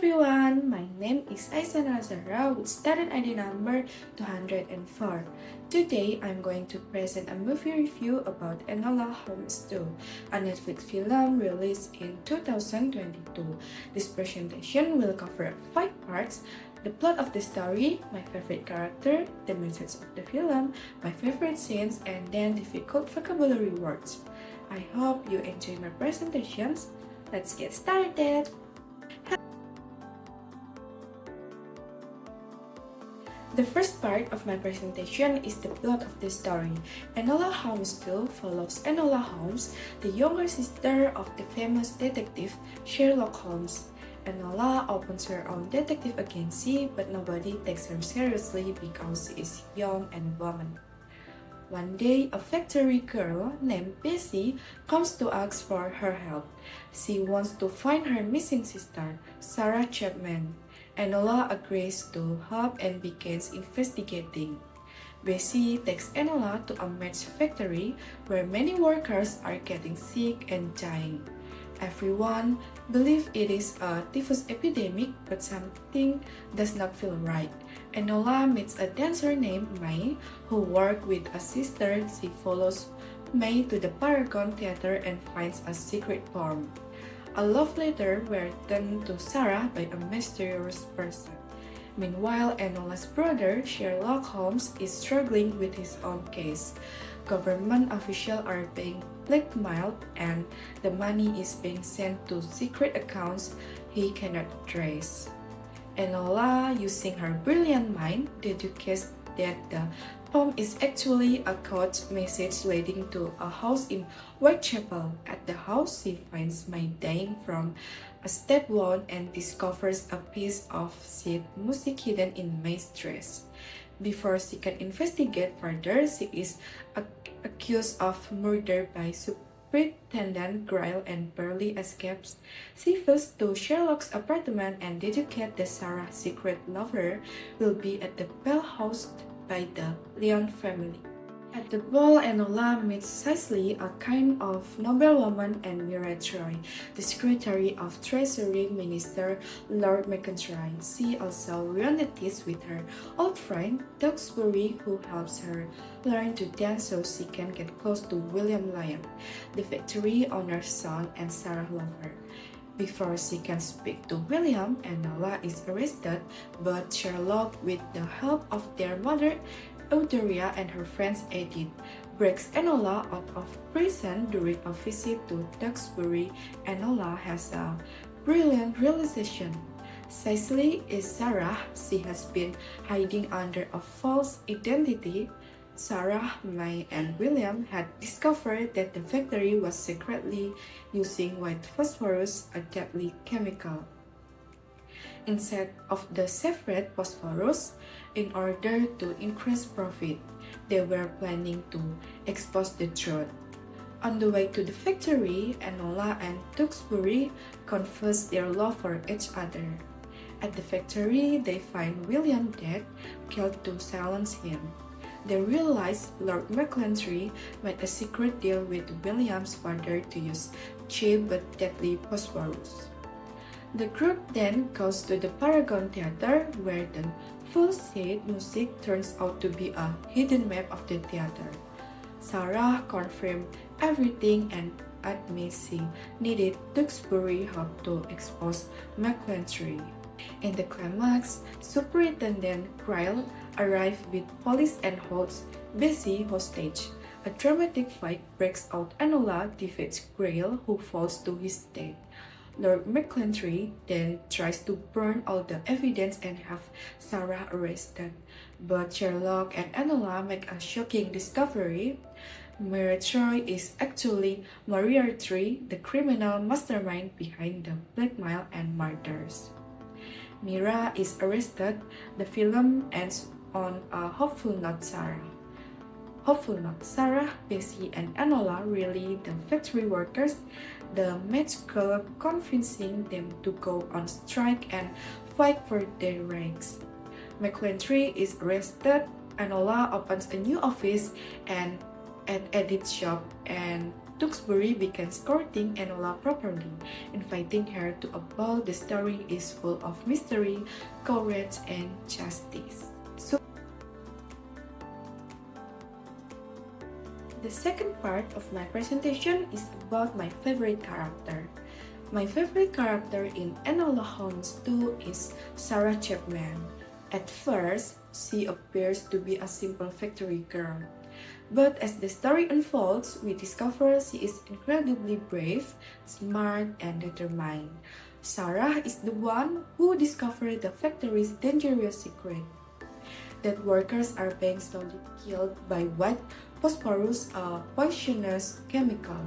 everyone, my name is Aisha Naila with student ID number 204. Today, I'm going to present a movie review about Enola Holmes 2, a Netflix film released in 2022. This presentation will cover 5 parts: the plot of the story, my favorite character, the message of the film, my favorite scenes, and then difficult vocabulary words. I hope you enjoy my presentations. Let's get started! The first part of my presentation is the plot of the story. Enola Holmes 2 follows Enola Holmes, the younger sister of the famous detective Sherlock Holmes. Enola opens her own detective agency, but nobody takes her seriously because she is young and a woman. One day, a factory girl named Bessie comes to ask for her help. She wants to find her missing sister, Sarah Chapman. Enola agrees to help and begins investigating. Bessie takes Enola to a match factory where many workers are getting sick and dying. Everyone believes it is a typhus epidemic, but something does not feel right. Enola meets a dancer named May who works with a sister. She follows May to the Paragon Theater and finds a secret bomb. A love letter were written to Sarah by a mysterious person. Meanwhile, Enola's brother, Sherlock Holmes, is struggling with his own case. Government officials are being blackmailed and the money is being sent to secret accounts he cannot trace. Enola, using her brilliant mind, deduces that the poem is actually a code message leading to a house in Whitechapel. At the house, she finds May dying from a stab wound and discovers a piece of sheet music hidden in May's dress. Before she can investigate further, she is accused of murder by Superintendent Gryle and barely escapes. She flees to Sherlock's apartment and deduces that Sarah's secret lover will be at the Bell House by the Leon family. At the ball, Enola meets Cicely, a kind of noblewoman, and Miratroy, the secretary of Treasury Minister Lord McIntyre. She also reunites with her old friend Duxbury, who helps her learn to dance so she can get close to William Lyon, the factory owner's son, and Sarah love her. Before she can speak to William, Enola is arrested, but Sherlock, with the help of their mother, Eudoria, and her friends Edith, breaks Enola out of prison. During a visit to Duxbury, Enola has a brilliant realization. Cicely is Sarah. She has been hiding under a false identity. Sarah, May, and William had discovered that the factory was secretly using white phosphorus, a deadly chemical, instead of the sacred phosphorus. In order to increase profit, they were planning to expose the truth. On the way to the factory, Enola and Duxbury confess their love for each other. At the factory, they find William dead, killed to silence him. They realize Lord McIntyre made a secret deal with William's father to use cheap but deadly phosphorus. The group then goes to the Paragon Theater, where the full sheet music turns out to be a hidden map of the theater. Sarah confirms everything and admits she needed Duxbury help to expose McIntyre. In the climax, Superintendent Gryle arrives with police and holds Bessie hostage. A dramatic fight breaks out. Enola defeats Gryle, who falls to his death. Lord McIntyre then tries to burn all the evidence and have Sarah arrested. But Sherlock and Enola make a shocking discovery. Miratroy is actually Moriarty, the criminal mastermind behind the blackmail and murders. Mira is arrested. The film ends on a hopeful note. Sarah, Bessie, and Enola rally the factory workers, the match girl convincing them to go on strike and fight for their rights. McIntyre is arrested. Enola opens a new office and at Edith's shop, and Tewksbury began courting Enola properly, inviting her to a ball. The story is full of mystery, courage, and justice. The second part of my presentation is about my favorite character. My favorite character in Enola Holmes 2 is Sarah Chapman. At first, she appears to be a simple factory girl. But as the story unfolds, we discover she is incredibly brave, smart, and determined. Sarah is the one who discovered the factory's dangerous secret, that workers are being slowly killed by white phosphorus, a poisonous chemical,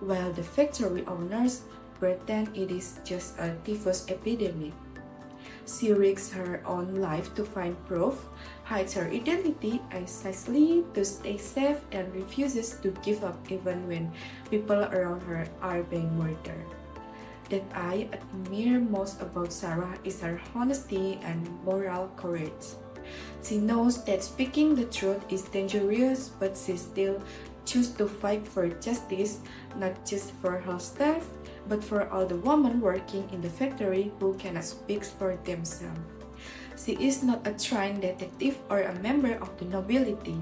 while the factory owners pretend it is just a typhus epidemic. She risks her own life to find proof, hides her identity precisely to stay safe, and refuses to give up even when people around her are being murdered. That I admire most about Sarah is her honesty and moral courage. She knows that speaking the truth is dangerous, but she still chooses to fight for justice, not just for herself, but for all the women working in the factory who cannot speak for themselves. She is not a trained detective or a member of the nobility,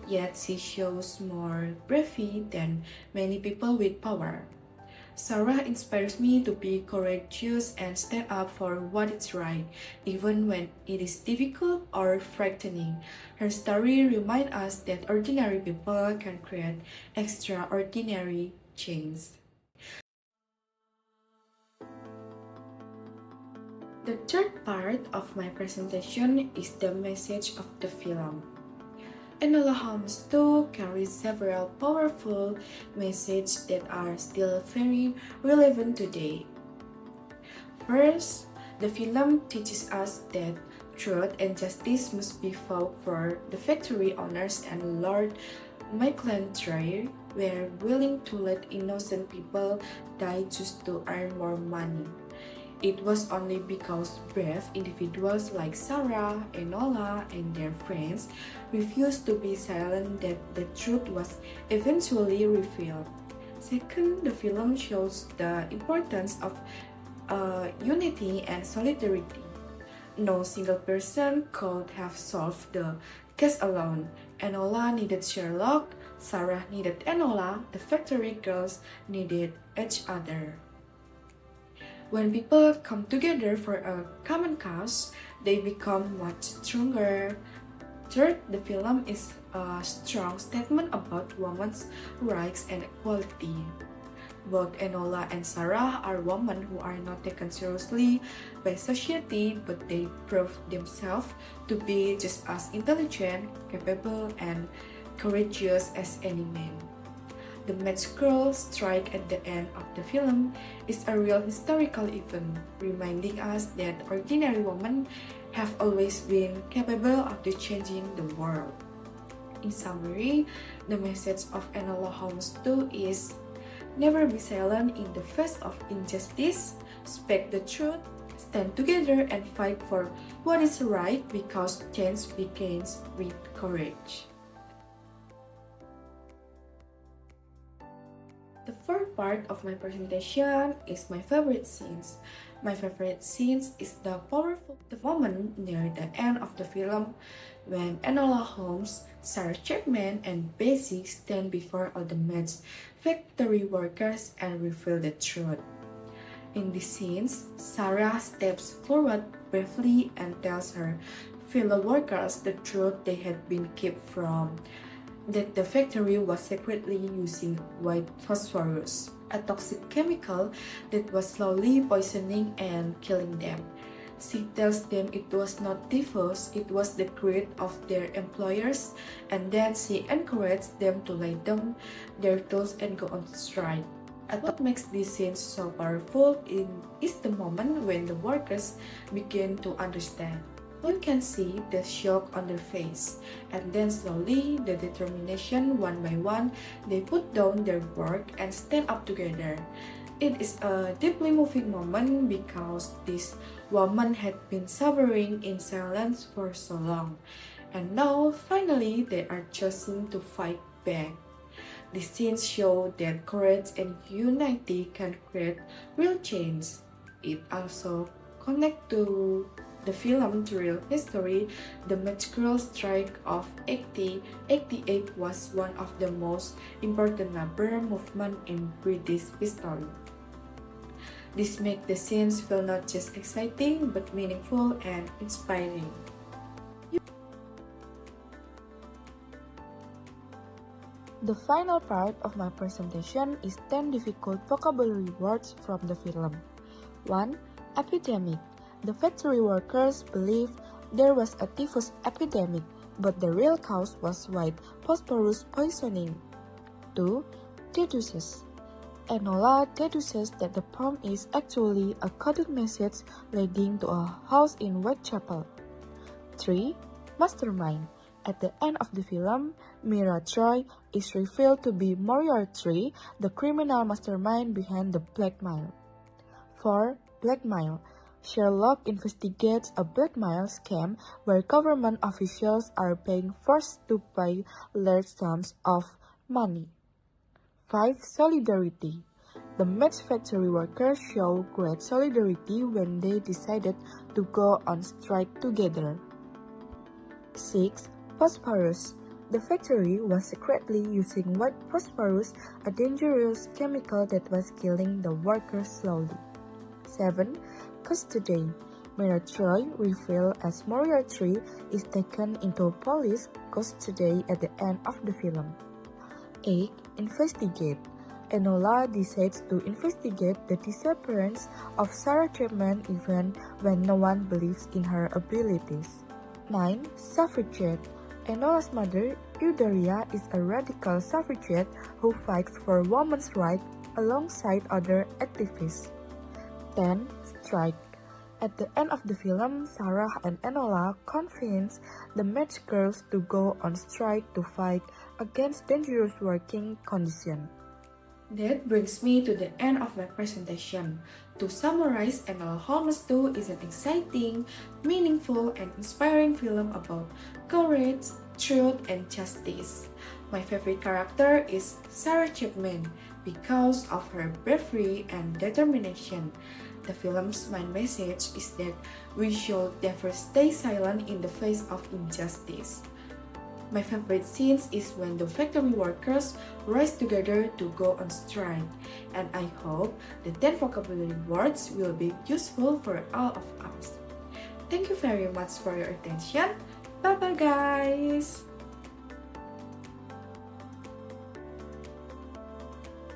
yet she shows more bravery than many people with power. Sarah inspires me to be courageous and stand up for what is right, even when it is difficult or frightening. Her story reminds us that ordinary people can create extraordinary change. The third part of my presentation is the message of the film. Enola Holmes 2 carries several powerful messages that are still very relevant today. First, the film teaches us that truth and justice must be fought for. The factory owners and Lord McIntyre were willing to let innocent people die just to earn more money. It was only because brave individuals like Sarah, Enola, and their friends refused to be silent that the truth was eventually revealed. Second, the film shows the importance of unity and solidarity. No single person could have solved the case alone. Enola needed Sherlock, Sarah needed Enola, the factory girls needed each other. When people come together for a common cause, they become much stronger. Third, the film is a strong statement about women's rights and equality. Both Enola and Sarah are women who are not taken seriously by society, but they prove themselves to be just as intelligent, capable, and courageous as any man. The magical strike at the end of the film is a real historical event, reminding us that ordinary women have always been capable of changing the world. In summary, the message of Enola Holmes 2 is: never be silent in the face of injustice, speak the truth, stand together and fight for what is right, because change begins with courage. The fourth part of my presentation is my favorite scenes. My favorite scenes is the moment near the end of the film when Enola Holmes, Sarah Chapman, and Bessie stand before all the men's factory workers and reveal the truth. In these scenes, Sarah steps forward bravely and tells her fellow workers the truth they had been kept from, that the factory was secretly using white phosphorus, a toxic chemical that was slowly poisoning and killing them. She tells them it was not typhus, it was the greed of their employers, and then she encouraged them to lay down their tools and go on strike. What makes this scene so powerful is the moment when the workers begin to understand. You can see the shock on their face, and then slowly, the determination, one by one, they put down their work and stand up together. It is a deeply moving moment because these women had been suffering in silence for so long, and now finally they are choosing to fight back. The scenes show that courage and unity can create real change. It also connects to the film to real history. The magical strike of 1888 was one of the most important labor movements in British history. This makes the scenes feel not just exciting but meaningful and inspiring. The final part of my presentation is 10 difficult vocabulary words from the film. 1. Epidemic. The factory workers believed there was a typhus epidemic, but the real cause was white phosphorus poisoning. 2. Deduces. Enola deduces that the poem is actually a coded message leading to a house in Whitechapel. 3. Mastermind. At the end of the film, Mira Troy is revealed to be Moriarty, the criminal mastermind behind the blackmail. 4. Blackmail. Sherlock investigates a blackmail scam where government officials are being forced to pay large sums of money. 5. Solidarity. The match factory workers show great solidarity when they decided to go on strike together. 6. Phosphorus. The factory was secretly using white phosphorus, a dangerous chemical that was killing the workers slowly. 7. Custody. Moriarty, revealed as Moriarty, is taken into police custody at the end of the film. 8. Investigate. Enola decides to investigate the disappearance of Sarah Chapman even when no one believes in her abilities. 9. Suffragette. Enola's mother, Eudoria, is a radical suffragette who fights for women's rights alongside other activists. 10. Strike. At the end of the film, Sarah and Enola convince the match girls to go on strike to fight against dangerous working conditions. That brings me to the end of my presentation. To summarize, Enola Holmes 2 is an exciting, meaningful, and inspiring film about courage, truth, and justice. My favorite character is Sarah Chapman because of her bravery and determination. The film's main message is that we should never stay silent in the face of injustice. My favorite scenes is when the factory workers rise together to go on strike, and I hope the 10 vocabulary words will be useful for all of us. Thank you very much for your attention. Bye bye guys!